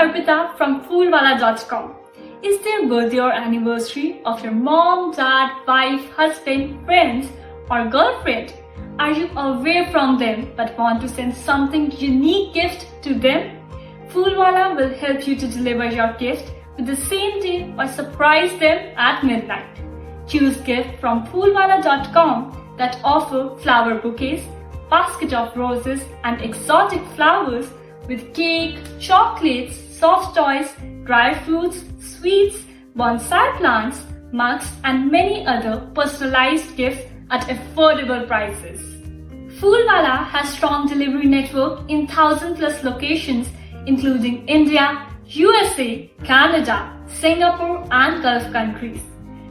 Arpita from Phoolwala.com. Is there birthday or anniversary of your mom, dad, wife, husband, friends or girlfriend? Are you away from them but want to send something unique gift to them? Phoolwala will help you to deliver your gift with the same day or surprise them at midnight. Choose gift from Phoolwala.com that offer flower bouquets, basket of roses and exotic flowers with cake, chocolates, soft toys, dry fruits, sweets, bonsai plants, mugs and many other personalized gifts at affordable prices. Phoolwala has strong delivery network in 1,000+ locations including India, USA, Canada, Singapore and Gulf countries.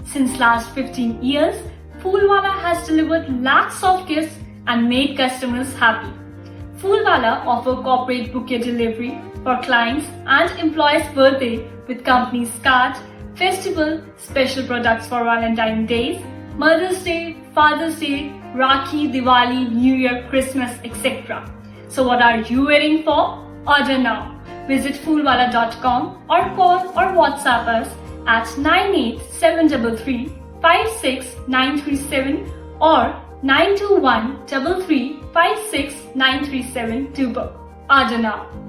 Since last 15 years, Phoolwala has delivered lakhs of gifts and made customers happy. Phoolwala offers corporate bouquet delivery for clients and employees' birthday with company's card, festival, special products for Valentine's Day, Mother's Day, Father's Day, Rakhi, Diwali, New Year, Christmas, etc. So what are you waiting for? Order now. Visit Phoolwala.com or call or WhatsApp us at 98733 56937 or 921 33 56937 to book. Order now.